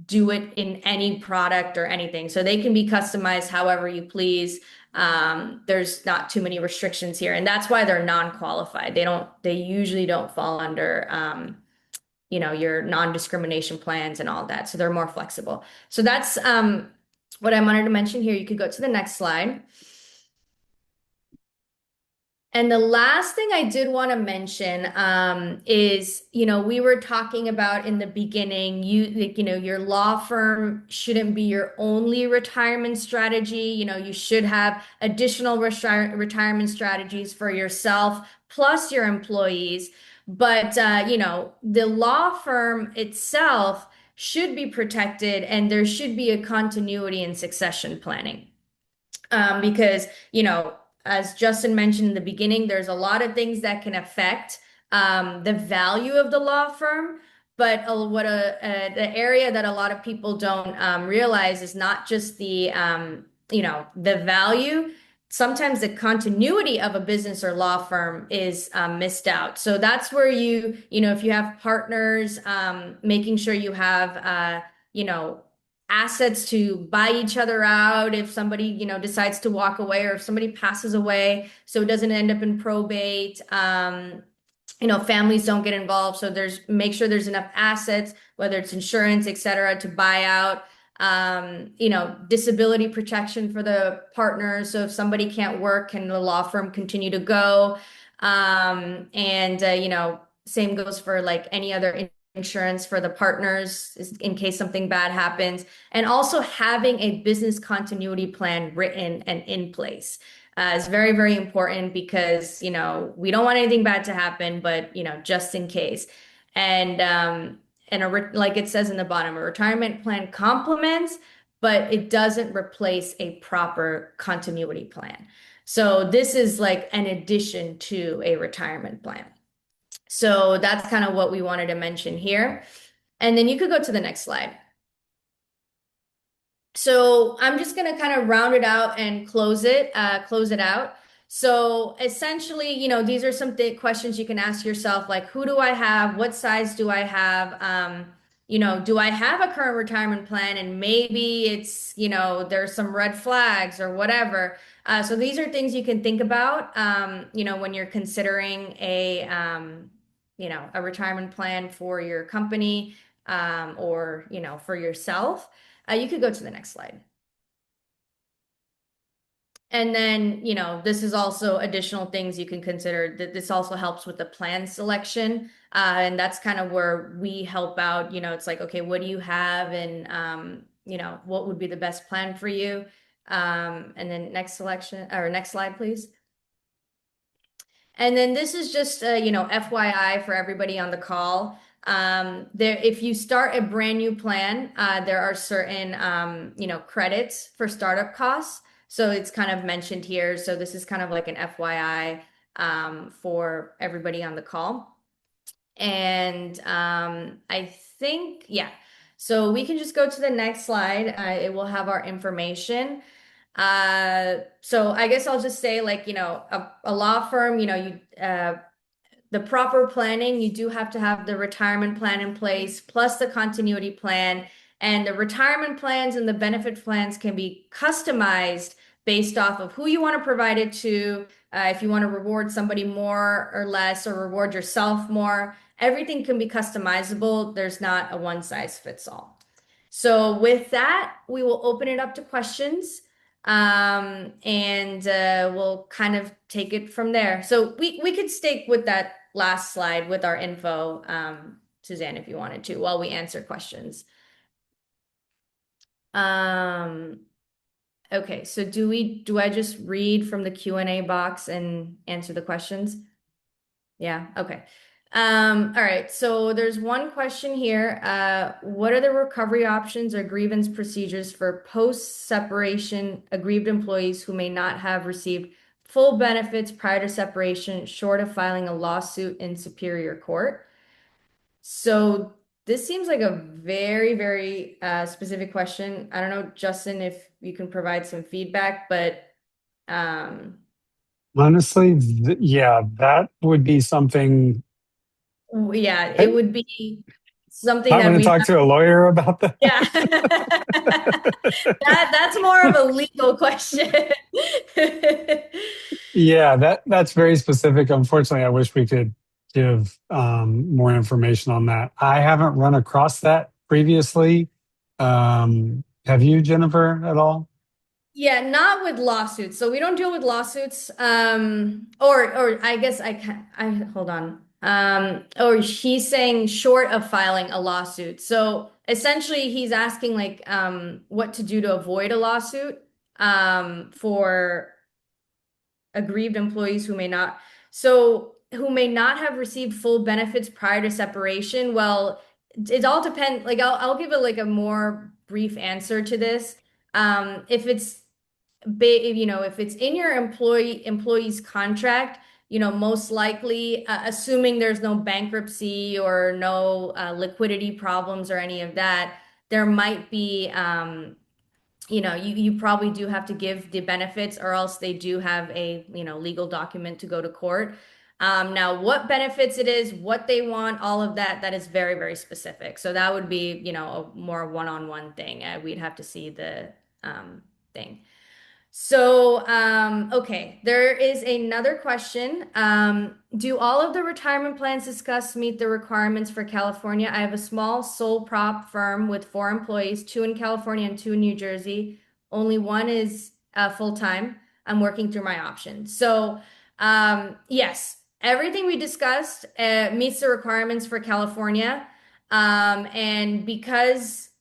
do it in any product or anything. So they can be customized however you please. There's not too many restrictions here. And that's why they're non-qualified. They usually don't fall under, your non-discrimination plans and all that. So they're more flexible. So that's what I wanted to mention here. You could go to the next slide. And the last thing I did want to mention is, we were talking about in the beginning, your law firm shouldn't be your only retirement strategy. You should have additional retirement strategies for yourself plus your employees. But, the law firm itself should be protected and there should be a continuity in succession planning. Because, as Justin mentioned in the beginning, there's a lot of things that can affect the value of the law firm. But the area that a lot of people don't realize is not just the value. Sometimes the continuity of a business or law firm is missed out. So that's where if you have partners, making sure you have, assets to buy each other out if somebody decides to walk away or if somebody passes away, so it doesn't end up in probate. Families don't get involved, so make sure there's enough assets, whether it's insurance, etc., to buy out. Disability protection for the partners, so if somebody can't work, can the law firm continue to go? And same goes for like any other insurance for the partners in case something bad happens, and also having a business continuity plan written and in place is very, very important because, we don't want anything bad to happen, but, just in case. And like it says in the bottom, a retirement plan complements, but it doesn't replace a proper continuity plan. So this is like an addition to a retirement plan. So that's kind of what we wanted to mention here. And then you could go to the next slide. So I'm just going to kind of round it out and close it out. So essentially, these are some questions you can ask yourself, like, who do I have? What size do I have? Do I have a current retirement plan? And maybe it's, there's some red flags or whatever. So these are things you can think about, when you're considering a retirement plan for your company, or, for yourself. You could go to the next slide. And then, this is also additional things you can consider. That this also helps with the plan selection. And that's kind of where we help out. It's like, okay, what do you have? And, what would be the best plan for you? And then next slide, please. And then this is just, FYI for everybody on the call. If you start a brand new plan, there are certain, credits for startup costs. So it's kind of mentioned here. So this is kind of like an FYI for everybody on the call. And I think, yeah. So we can just go to the next slide. It will have our information. So I guess I'll just say, like, a law firm, the proper planning, you do have to have the retirement plan in place, plus the continuity plan. And the retirement plans and the benefit plans can be customized based off of who you want to provide it to. If you want to reward somebody more or less, or reward yourself more, everything can be customizable. There's not a one size fits all. So with that, we will open it up to questions. And we'll kind of take it from there. So we could stick with that last slide with our info, Suzanne, if you wanted to, while we answer questions. Okay, so do I just read from the Q&A box and answer the questions? Yeah, okay. All right, so there's one question here. What are the recovery options or grievance procedures for post-separation aggrieved employees who may not have received full benefits prior to separation, short of filing a lawsuit in Superior Court? So this seems like a very, very specific question. I don't know, Justin, if you can provide some feedback, but Honestly, yeah, that would be something. Yeah, it would be something I'm that going to talk to a lawyer about that. Yeah. That's more of a legal question. Yeah, that's very specific. Unfortunately, I wish we could give more information on that. I haven't run across that previously. Have you, Jennifer, at all? Yeah, not with lawsuits. So we don't deal with lawsuits. Or I guess I can I hold on. Or he's saying short of filing a lawsuit. So essentially he's asking like what to do to avoid a lawsuit for aggrieved employees who may not have received full benefits prior to separation. Well, it all depends. Like I'll give it like a more brief answer to this. If it's if it's in your employee's contract, most likely, assuming there's no bankruptcy or no liquidity problems or any of that, there might be, you probably do have to give the benefits, or else they do have a, legal document to go to court. Now, what benefits it is, what they want, all of that, that is very, very specific. So that would be, a more one-on-one thing. We'd have to see the thing. So, okay, there is another question. Do all of the retirement plans discussed meet the requirements for California? I have a small sole prop firm with 4 employees, 2 in California and 2 in New Jersey. Only one is full-time. I'm working through my options. So, yes, everything we discussed meets the requirements for California. And because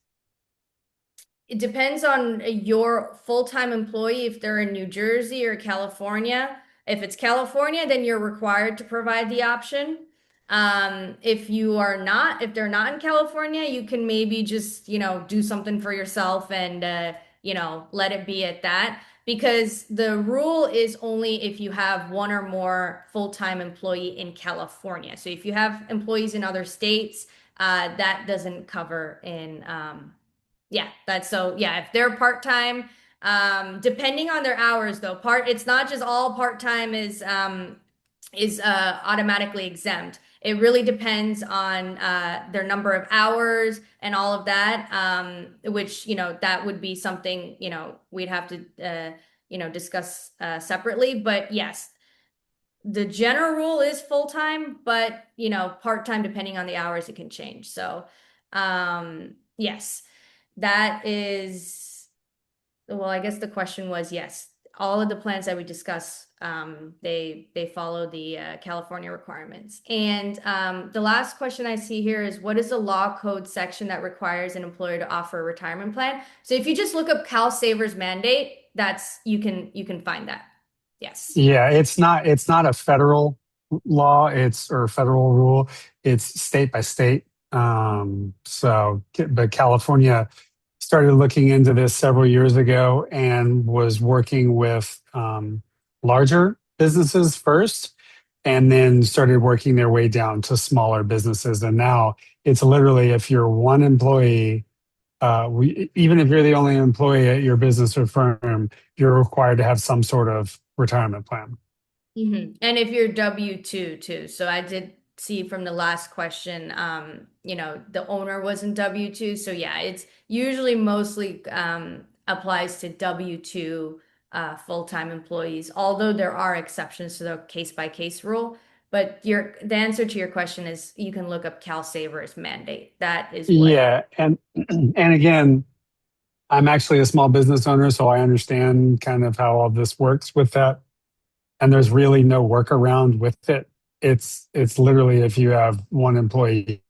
it depends on your full-time employee, if they're in New Jersey or California. If it's California, then you're required to provide the option. If they're not in California, you can maybe just, do something for yourself and, let it be at that. Because the rule is only if you have one or more full-time employee in California. So if you have employees in other states, that doesn't cover in, yeah, that's so yeah, if they're part-time, depending on their hours though, it's not just all part-time is automatically exempt. It really depends on their number of hours and all of that, which, that would be something, we'd have to discuss separately. But yes, the general rule is full-time, but part-time, depending on the hours, it can change. So yes. That is, well, I guess the question was, yes, all of the plans that we discussed, they follow the California requirements. And the last question I see here is, what is the law code section that requires an employer to offer a retirement plan? So if you just look up Cal Savers mandate, you can find that. Yes. Yeah, it's not a federal law, or federal rule. It's state by state. But California started looking into this several years ago and was working with larger businesses first, and then started working their way down to smaller businesses. And now it's literally, if you're one employee, even if you're the only employee at your business or firm, you're required to have some sort of retirement plan. And if you're W-2 too. So I did see from the last question, the owner wasn't W-2. So yeah, it's usually mostly applies to W-2 full-time employees, although there are exceptions to the case-by-case rule. But the answer to your question is, you can look up Cal Savers mandate. That is what. Yeah, and again, I'm actually a small business owner, so I understand kind of how all this works with that. And there's really no workaround with it. It's literally, if you have one employee,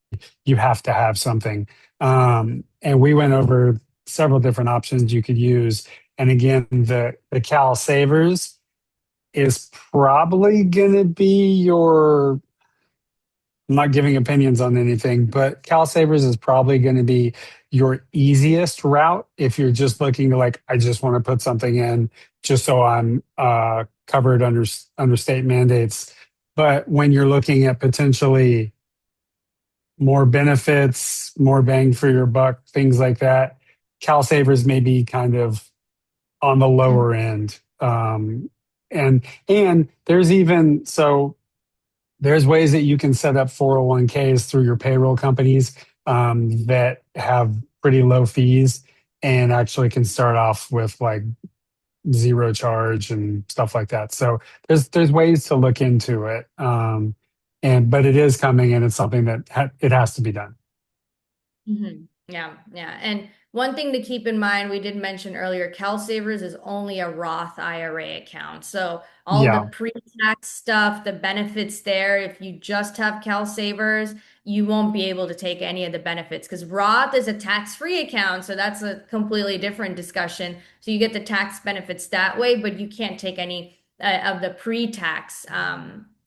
you have to have something. And we went over several different options you could use. And again, the Cal Savers is probably going to be your, I'm not giving opinions on anything, but Cal Savers is probably going to be your easiest route if you're just looking to, like, I just want to put something in just so I'm covered under state mandates. But when you're looking at potentially more benefits, more bang for your buck, things like that, Cal Savers may be kind of on the lower end. And there's ways that you can set up 401ks through your payroll companies that have pretty low fees, and actually can start off with like zero charge and stuff like that. So there's ways to look into it. But it is coming, and it's something that it has to be done. Yeah, yeah. And one thing to keep in mind, we did mention earlier, CalSavers is only a Roth IRA account. So all the Yeah, pre-tax stuff, the benefits there, if you just have CalSavers, you won't be able to take any of the benefits because Roth is a tax-free account. So that's a completely different discussion. So you get the tax benefits that way, but you can't take any of the pre-tax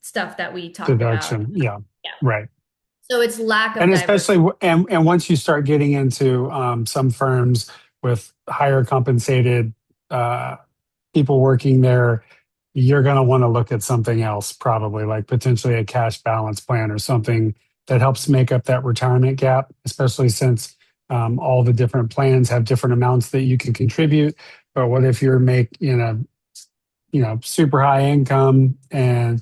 stuff that we talked about. deduction. Yeah, Yeah. right. So it's lack of And diversity. especially, and once you start getting into some firms with higher compensated uh, people working there, you're going to want to look at something else, probably like potentially a cash balance plan or something that helps make up that retirement gap, especially since all the different plans have different amounts that you can contribute. But what if you're super high income and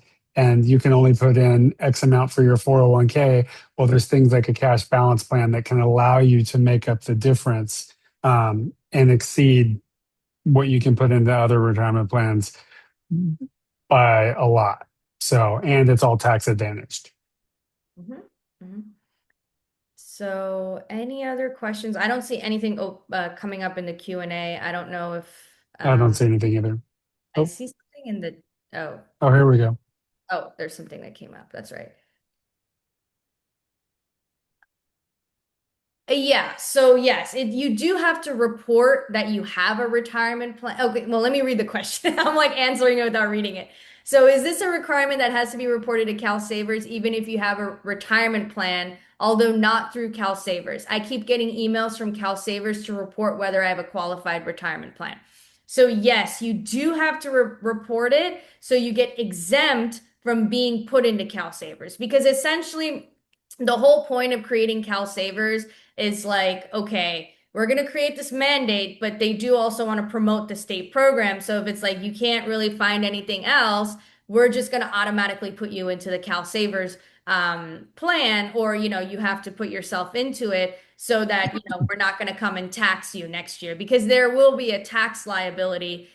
you can only put in X amount for your 401k? Well, there's things like a cash balance plan that can allow you to make up the difference and exceed what you can put into other retirement plans by a lot. So, and it's all tax advantaged. Mhm, mhm. So, any other questions? I don't see anything coming up in the Q&A. I don't know if I don't see anything either. I Oh, see something in the oh oh, here we go. oh there's something that came up. That's right. Yeah, so yes, you do have to report that you have a retirement plan. Okay, well, let me read the question. I'm like answering it without reading it. So, is this a requirement that has to be reported to CalSavers even if you have a retirement plan, although not through CalSavers? I keep getting emails from CalSavers to report whether I have a qualified retirement plan. So, yes, you do have to report it so you get exempt from being put into CalSavers because essentially the whole point of creating CalSavers is like, okay, we're going to create this mandate, but they do also want to promote the state program. So if it's like you can't really find anything else, we're just going to automatically put you into the CalSavers plan, or you have to put yourself into it so that we're not going to come and tax you next year because there will be a tax liability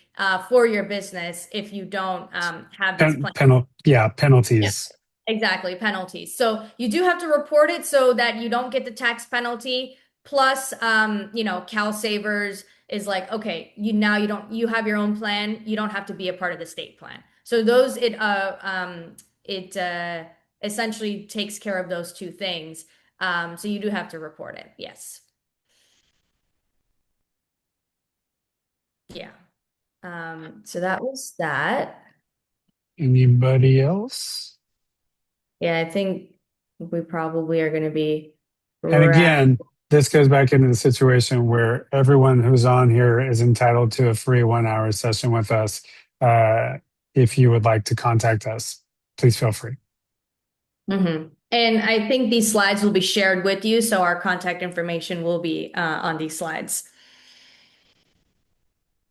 for your business if you don't have these plans. Yeah, penalties. Exactly, penalties. So you do have to report it so that you don't get the tax penalty. Plus, CalSavers is like, okay, you have your own plan. You don't have to be a part of the state plan. So it essentially takes care of those two things. So you do have to report it. Yes. Yeah. So that was that. Anybody else? Yeah, I think we probably are going to be And wrap. again, this goes back into the situation where everyone who's on here is entitled to a free 1 hour session with us. Uh, if you would like to contact us, please feel free. And I think these slides will be shared with you, so our contact information will be on these slides.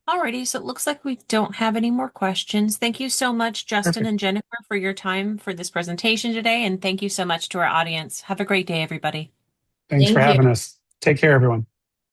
Alrighty, so it looks like we don't have any more questions. Thank you so much, Justin Perfect. and Jennifer, for your time for this presentation today. And thank you so much to our audience. Have a great day, everybody. Thanks for Thank you. having us. Take care, everyone.